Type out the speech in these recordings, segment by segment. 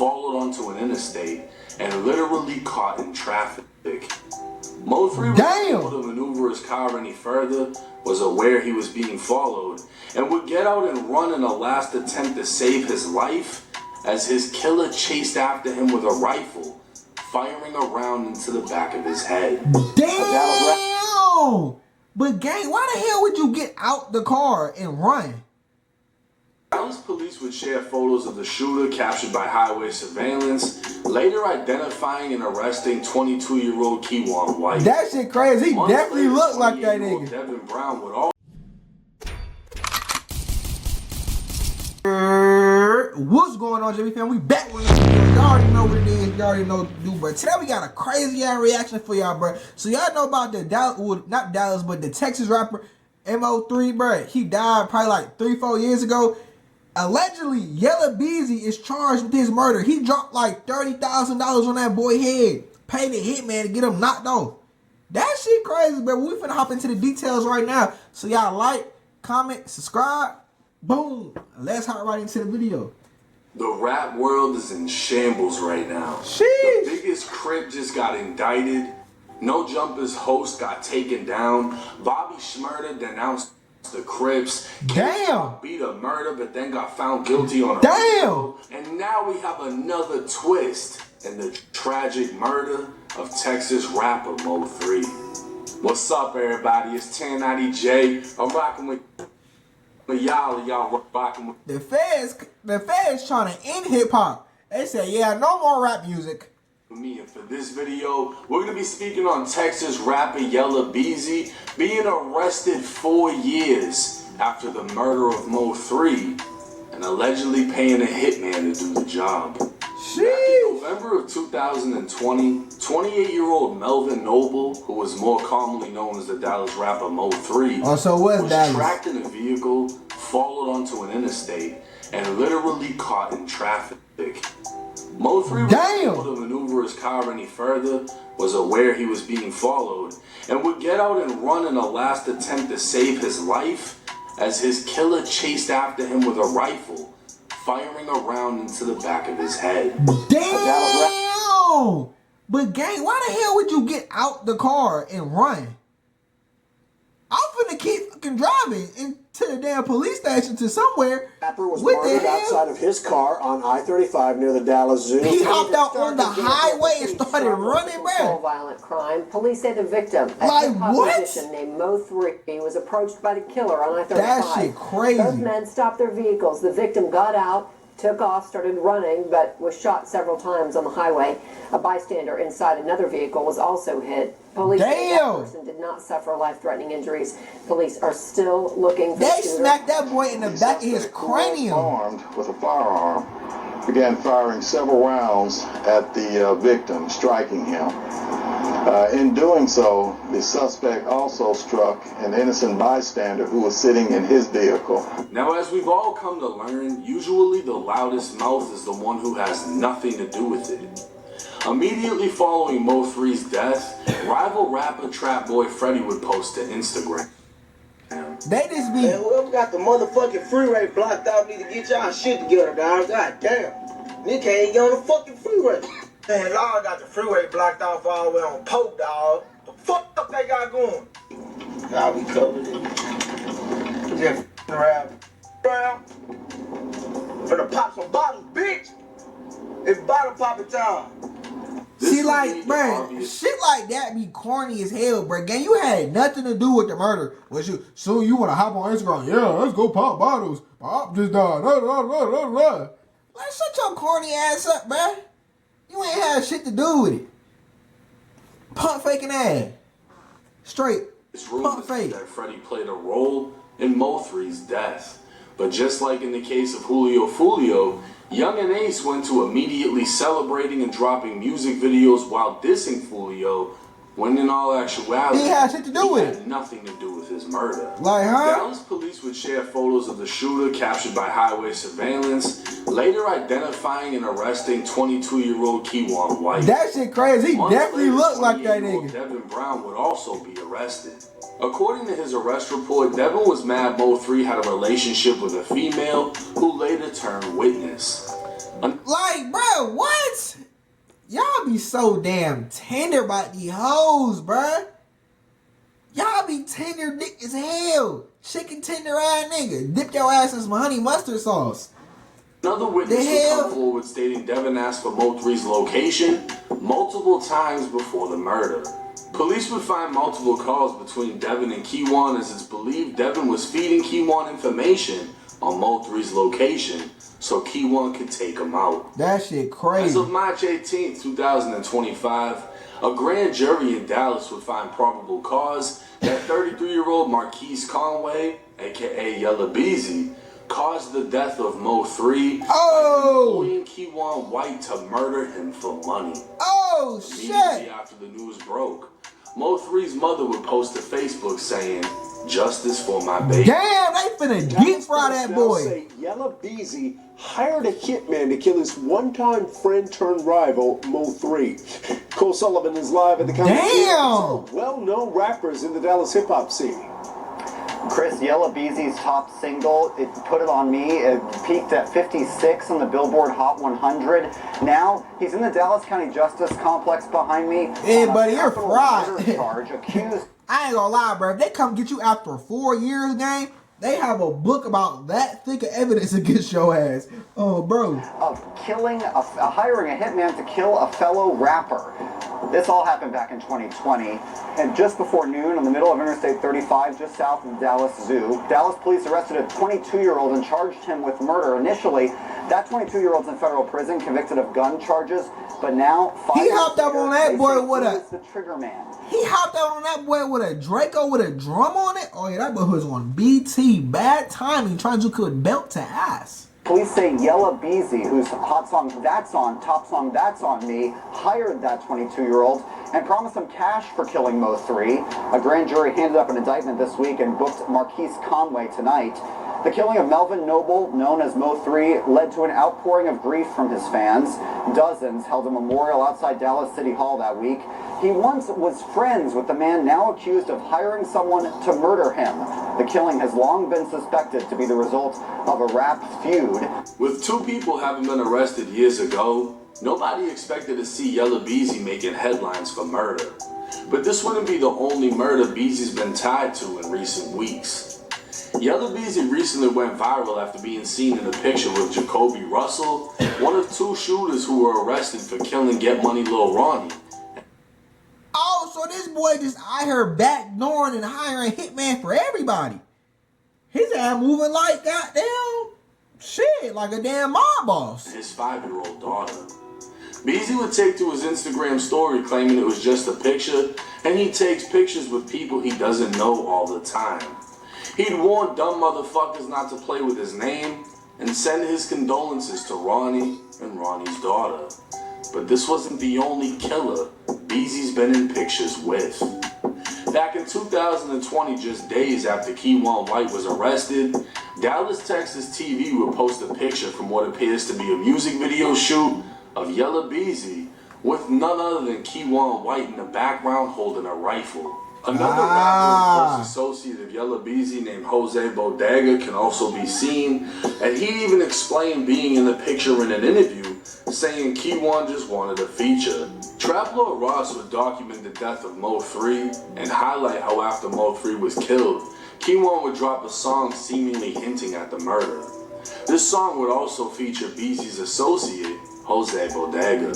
followed onto an interstate and literally caught in traffic. MO3 was able to maneuver his car any further, was aware he was being followed, and would get out and run in a last attempt to save his life as his killer chased after him with a rifle, firing a round into the back of his head. Damn! But gang, why the hell would you get out the car and run? Dallas police would share photos of the shooter captured by highway surveillance, later identifying and arresting 22-year-old Keywan White. That shit crazy. He definitely looked like that nigga. Devin Brown would all. What's going on, JB fam? We back with this video. Y'all already know what it is. Y'all already know what to do, bro. Today we got a crazy ass reaction for y'all, bro. So y'all know about the Dallas, well, not Dallas, but the Texas rapper MO3, bro. He died probably like 3-4 years ago. Allegedly, Yella Beezy is charged with his murder. He dropped like $30,000 on that boy's head. Paid a hitman to get him knocked off. That shit crazy, bro. We finna hop into the details right now. So y'all like, comment, subscribe. Boom. Let's hop right into the video. The rap world is in shambles right now. Sheesh. The biggest crip just got indicted. No Jumpers host got taken down. Bobby Shmurda denounced the Crips. Damn. Beat a murder, but then got found guilty on a damn. And now we have another twist in the tragic murder of Texas rapper MO3. What's up, everybody? It's 1090J. I'm rocking with y'all rocking with the feds trying to end hip hop. They say, yeah, no more rap music. Me, and for this video, we're gonna be speaking on Texas rapper Yella Beezy being arrested 4 years after the murder of MO3 and allegedly paying a hitman to do the job. Back in November of 2020, 28-year-old Melvin Noble, who was more commonly known as the Dallas rapper MO3, was tracked in a vehicle, followed onto an interstate, and literally caught in traffic. MO3 was able to maneuver his car any further, was aware he was being followed, and would get out and run in a last attempt to save his life as his killer chased after him with a rifle, firing a round into the back of his head. Damn! But gang, why the hell would you get out the car and run? I'm finna keep fucking driving into the damn police station to somewhere. Rapper was murdered outside of his car on I-35 near the Dallas Zoo. He hopped out on the highway and started running, bro. Violent crime. Police say the victim, a hip-hop musician named MO3, was approached by the killer on I-35. That shit crazy. Both men stopped their vehicles. The victim got out, took off, started running, but was shot several times on the highway. A bystander inside another vehicle was also hit. Police say that person did not suffer life-threatening injuries. Police are still looking for the shooter. They smacked that boy in the back of his cranium. Armed with a firearm, began firing several rounds at the victim, striking him. In doing so, the suspect also struck an innocent bystander who was sitting in his vehicle. Now, as we've all come to learn, usually the loudest mouth is the one who has nothing to do with it. Immediately following MO3's death, rival rapper Trap Boy Freddy would post to Instagram. They just be... Man, whoever got the motherfucking freeway blocked out need to get y'all shit together, dog. God damn. Nigga can't get on the fucking freeway. Man, Lord got the freeway blocked off all the way on Pope, dog. The fuck up they got going? Y'all be covered in. Just around. Finna pop some bottles, bitch. It's bottle popping time. See, like, bro, shit like that be corny as hell, bro. Gang, you had nothing to do with the murder. So you want to hop on Instagram? Yeah, let's go pop bottles. Pop just died. Like, shut your corny ass up, bro. You ain't had shit to do with it. Pump faking ass. Straight. Pump fake. That Freddy played a role in MO3's death. But just like in the case of Julio, Young and Ace went to immediately celebrating and dropping music videos while dissing Julio, when in all actuality, he had shit to do with it. Had nothing to do with his murder. Like, huh? Dallas police would share photos of the shooter captured by highway surveillance, later identifying and arresting 22-year-old Keywan White. That shit crazy. He definitely looked like that nigga. Devin Brown would also be arrested. According to his arrest report, Devin was mad MO3 had a relationship with a female who later turned witness. Like, bro, y'all be so damn tender about these hoes, bruh. Y'all be tender dick as hell. Chicken tender ass nigga. Dip your ass in some honey mustard sauce. Another witness would come forward stating Devin asked for Mo3's location multiple times before the murder. Police would find multiple calls between Devin and Keywan, as it's believed Devin was feeding Keywan information on Mo3's location so Keywan could take him out. That shit crazy. As of March 18, 2025, a grand jury in Dallas would find probable cause that 33-year-old Marquise Conway, aka Yella Beezy, caused the death of Mo3 by employing Keywan White to murder him for money. Oh Immediately shit! after the news broke, Mo3's mother would post to Facebook saying, "Justice for my baby." Damn, they finna deep fry that boy. Say Yella Beezy hired a hitman to kill his one-time friend turned rival, Mo3. Cole Sullivan is live at the county. Damn! Well-known rappers in the Dallas hip-hop scene. Chris, Yella Beezy's top single, it Put It On Me, it peaked at 56 on the Billboard Hot 100. Now, he's in the Dallas County Justice Complex behind me. Hey, buddy, you're capital fried. murder charge accused. I ain't gonna lie, bro. If they come get you after 4 years, gang, they have a book about that thick of evidence against your ass. Oh, bro. Of killing, hiring a hitman to kill a fellow rapper. This all happened back in 2020, and just before noon on the middle of Interstate 35, just south of the Dallas Zoo, Dallas police arrested a 22-year-old and charged him with murder. Initially, that 22-year-old's in federal prison, convicted of gun charges, but now, 5 He years hopped up later, on that they boy say with he a- was the trigger man. He hopped out on that boy with a Draco with a drum on it. Oh, yeah, that boy was on BT. Bad timing, trying to could belt to ass. Police say Yella Beezy, whose hot song That's On, top song That's On Me, hired that 22-year-old and promised him cash for killing Mo3. A grand jury handed up an indictment this week and booked Marquise Conway tonight. The killing of Melvin Noble, known as Mo3, led to an outpouring of grief from his fans. Dozens held a memorial outside Dallas City Hall that week. He once was friends with the man now accused of hiring someone to murder him. The killing has long been suspected to be the result of a rap feud. With two people having been arrested years ago, nobody expected to see Yella Beezy making headlines for murder. But this wouldn't be the only murder Beezy's been tied to in recent weeks. Yella Beezy recently went viral after being seen in a picture with Jacoby Russell, one of two shooters who were arrested for killing Get Money Lil Ronnie. Oh, so this boy just out here backdooring and hiring hitman for everybody. His ass moving like goddamn shit, like a damn mob boss. His 5-year-old daughter. Beezy would take to his Instagram story claiming it was just a picture, and he takes pictures with people he doesn't know all the time. He'd warn dumb motherfuckers not to play with his name and send his condolences to Ronnie and Ronnie's daughter. But this wasn't the only killer Beezy's been in pictures with. Back in 2020, just days after Keywan White was arrested, Dallas, Texas TV would post a picture from what appears to be a music video shoot of Yella Beezy with none other than Keywan White in the background holding a rifle. Another rapper close associate of Yella Beezy named Jose Bodega can also be seen, and he even explained being in the picture in an interview, saying Keywan just wanted a feature. Trap Lord Ross would document the death of Mo3 and highlight how after Mo3 was killed, Keywan would drop a song seemingly hinting at the murder. This song would also feature Beezy's associate, Jose Bodega.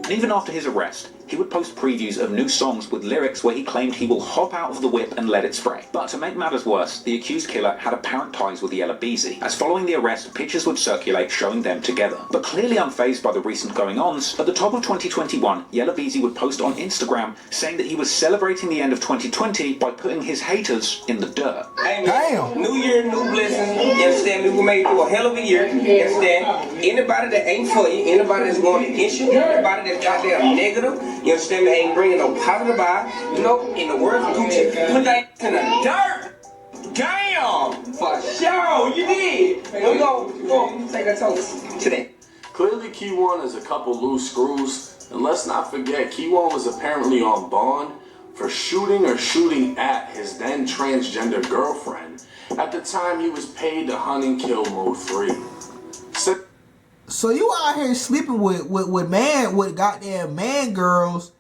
Even after his arrest, he would post previews of new songs with lyrics where he claimed he will hop out of the whip and let it spray. But to make matters worse, the accused killer had apparent ties with Yella Beezy, as following the arrest, pictures would circulate showing them together. But clearly unfazed by the recent going-ons, at the top of 2021, Yella Beezy would post on Instagram saying that he was celebrating the end of 2020 by putting his haters in the dirt. Hey man, new year, new blessings. You understand me? We made it through a hell of a year. You understand? Anybody that ain't for you, anybody that's going against you, anybody that's goddamn negative, you understand me? Ain't bringing no positive vibe. You know, in the words of Gucci, put that in the dirt. Damn, for sure, you did. Here we go. Take that toast today. Clearly, Keywan has a couple loose screws, and let's not forget, Keywan was apparently on bond for shooting at his then transgender girlfriend at the time he was paid to hunt and kill Mo3. So you out here sleeping with goddamn man girls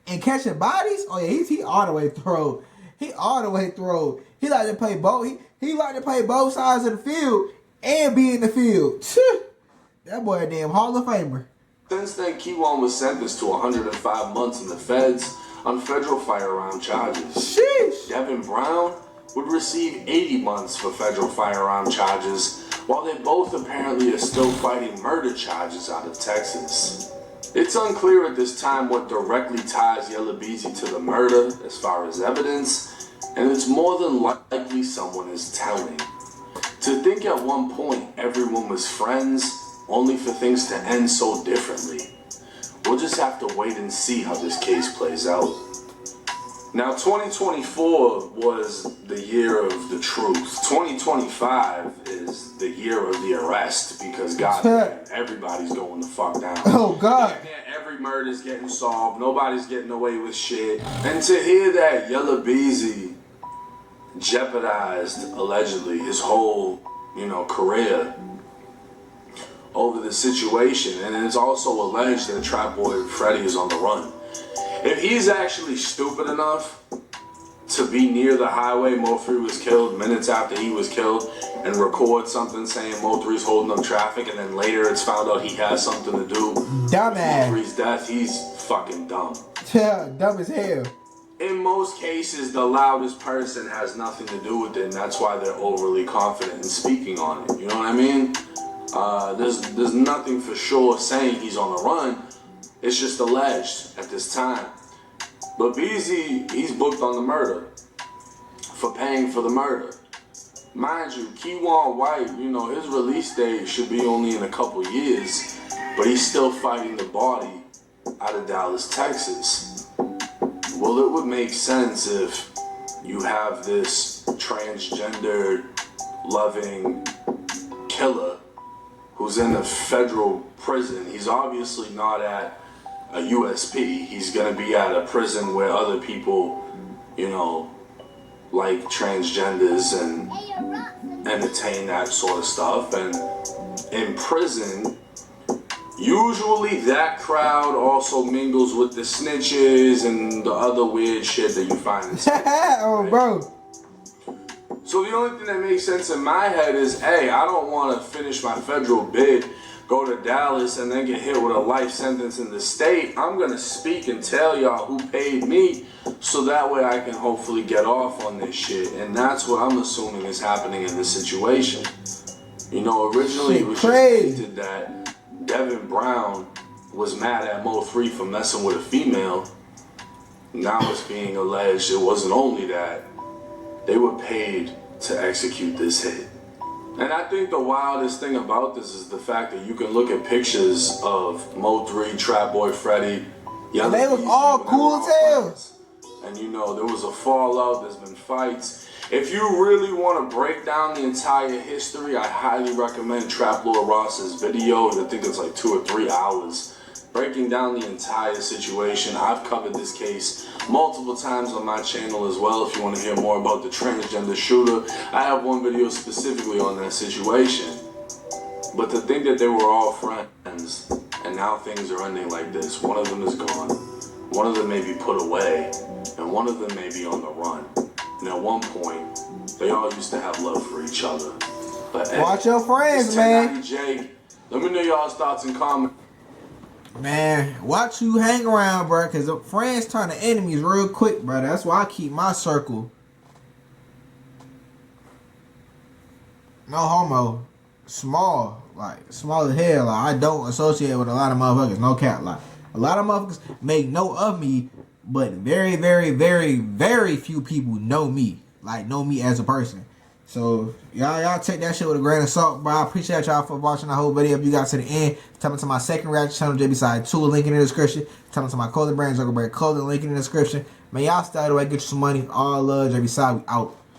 and catching bodies? Oh yeah, he all the way through. He all the way through. He like to play both. He like to play both sides of the field and be in the field. That boy a damn Hall of Famer. Since then, Keywan was sentenced to 105 months in the feds on federal firearm charges. Sheesh. Devin Brown would receive 80 months for federal firearm charges, while they both apparently are still fighting murder charges out of Texas. It's unclear at this time what directly ties Yella Beezy to the murder as far as evidence, and it's more than likely someone is telling. To think at one point everyone was friends, only for things to end so differently. We'll just have to wait and see how this case plays out. Now, 2024 was the year of the truth. 2025 is the year of the arrest because goddamn, everybody's going the fuck down. Oh God. Every murder's getting solved. Nobody's getting away with shit. And to hear that Yella Beezy jeopardized, allegedly, his whole, career over the situation, and it's also alleged that Trap Boy Freddy is on the run. If he's actually stupid enough to be near the highway MO3 was killed, minutes after he was killed, and record something saying MO3's holding up traffic, and then later it's found out he has something to do with MO3's death, he's fucking dumb. Yeah, dumb as hell. In most cases, the loudest person has nothing to do with it, and that's why they're overly confident in speaking on it. You know what I mean? There's nothing for sure saying he's on the run. It's just alleged at this time. But Beezy, he's booked on the murder for paying for the murder. Mind you, Keywan White, his release date should be only in a couple years, but he's still fighting the body out of Dallas, Texas. Well, it would make sense if you have this transgender loving killer who's in a federal prison. He's obviously not at a USP. He's gonna be at a prison where other people, like transgenders and entertain that sort of stuff. And in prison, usually that crowd also mingles with the snitches and the other weird shit that you find in Oh, bro. So the only thing that makes sense in my head is, hey, I don't want to finish my federal bid, go to Dallas, and then get hit with a life sentence in the state. I'm going to speak and tell y'all who paid me so that way I can hopefully get off on this shit. And that's what I'm assuming is happening in this situation. Originally it was just hinted that Devin Brown was mad at MO3 for messing with a female. Now it's being alleged it wasn't only that. They were paid to execute this hit. And I think the wildest thing about this is the fact that you can look at pictures of MO3, Trap Boy Freddy, and they was all cool as hell. And there was a fallout, there's been fights. If you really want to break down the entire history, I highly recommend Trap Lord Ross's video. I think it's like 2 or 3 hours. Breaking down the entire situation. I've covered this case multiple times on my channel as well. If you want to hear more about the transgender shooter, I have one video specifically on that situation. But to think that they were all friends and now things are ending like this, one of them is gone, one of them may be put away, and one of them may be on the run. And at one point, they all used to have love for each other. But watch your friends, man. Jake, let me know y'all's thoughts and comments. Man, watch who hang around, bro, because friends turn to enemies real quick, bro. That's why I keep my circle. No homo. Small. Like, small as hell. Like, I don't associate with a lot of motherfuckers. No cap. Like, a lot of motherfuckers make note of me, but very, very, very, very few people know me. Like, know me as a person. So, y'all take that shit with a grain of salt, bro. I appreciate y'all for watching the whole video. If you got to the end, tell me to my second reaction channel, JBsiah 2, link in the description. Tell me to my clothing brand, JungleBredClothing, link in the description. Man, y'all stay away, get you some money. All love, JBsiah, we out.